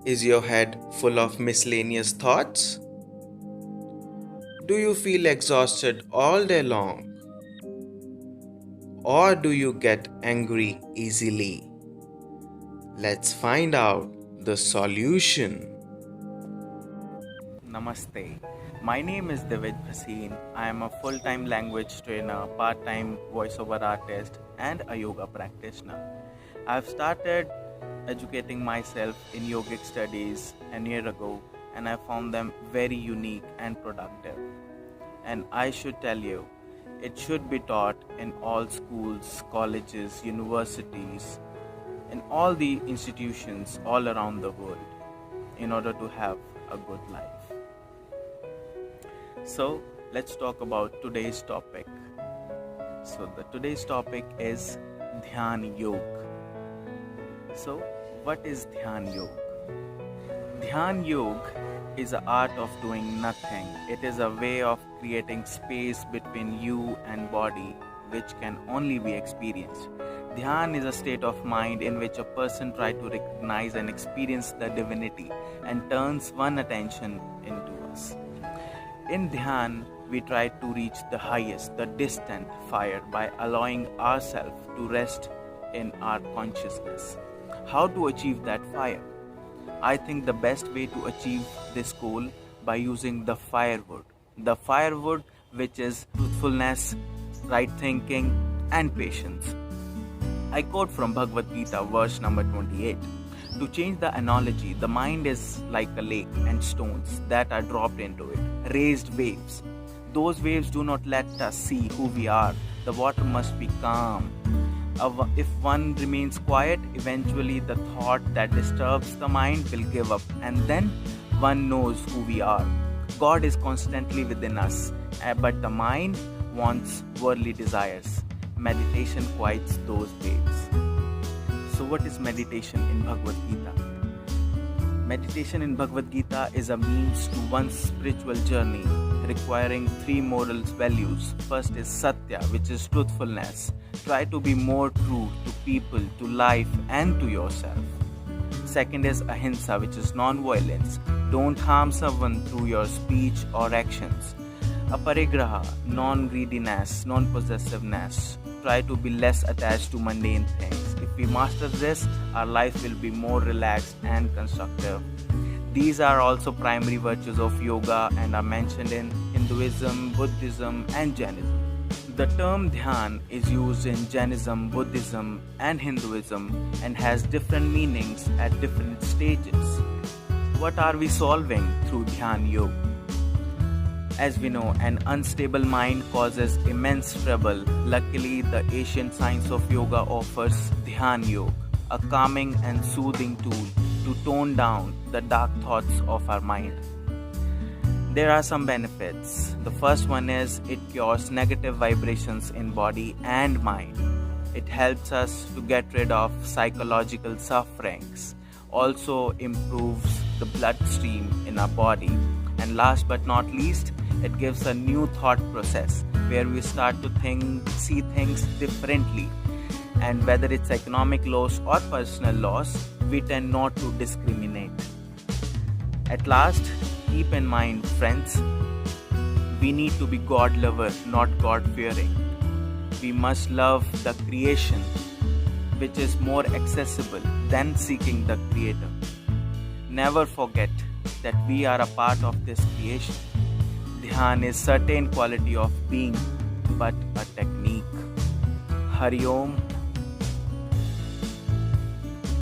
Is your head full of miscellaneous thoughts? Do you feel exhausted all day long? Or do you get angry easily? Let's find out the solution. Namaste. My name is Divij Bhasin. I am a full time language trainer, part time voiceover artist, and a yoga practitioner. I have started educating myself in yogic studies a year ago, and I found them very unique and productive. And I should tell you, it should be taught in all schools, colleges, universities, in all the institutions all around the world in order to have a good life. So let's talk about today's topic. So today's topic is Dhyan Yoga. So what is Dhyan Yoga? Dhyan Yoga is the art of doing nothing. It is a way of creating space between you and body which can only be experienced. Dhyan is a state of mind in which a person tries to recognize and experience the divinity and turns one attention into us. In Dhyan, we try to reach the highest, the distant fire by allowing ourselves to rest in our consciousness. How to achieve that fire? I think the best way to achieve this goal by using the firewood. The firewood which is truthfulness, right thinking and patience. I quote from Bhagavad Gita verse number 28. To change the analogy, the mind is like a lake and stones that are dropped into it, raised waves. Those waves do not let us see who we are. The water must be calm. If one remains quiet, eventually the thought that disturbs the mind will give up, and then one knows who we are. God is constantly within us, but the mind wants worldly desires. Meditation quiets those waves. So what is meditation in Bhagavad Gita? Meditation in Bhagavad Gita is a means to one's spiritual journey, requiring three moral values. First is Satya, which is truthfulness. Try to be more true to people, to life, and to yourself. Second is Ahimsa, which is non-violence. Don't harm someone through your speech or actions. Aparigraha, non-greediness, non-possessiveness. Try to be less attached to mundane things. If we master this, our life will be more relaxed and constructive. These are also primary virtues of yoga and are mentioned in Hinduism, Buddhism, and Jainism. The term Dhyan is used in Jainism, Buddhism, and Hinduism and has different meanings at different stages. What are we solving through Dhyan Yoga? As we know, an unstable mind causes immense trouble. Luckily, the ancient science of yoga offers Dhyan Yoga, a calming and soothing tool to tone down the dark thoughts of our mind. There are some benefits. The first one is it cures negative vibrations in body and mind. It helps us to get rid of psychological sufferings. Also improves the bloodstream in our body. And last but not least, it gives a new thought process where we start to see things differently. And whether it's economic loss or personal loss, we tend not to discriminate. At last, keep in mind, friends, we need to be God lover, not God fearing. We must love the creation, which is more accessible than seeking the Creator. Never forget that we are a part of this creation. Dhyan is certain quality of being, but a technique. Hari Om.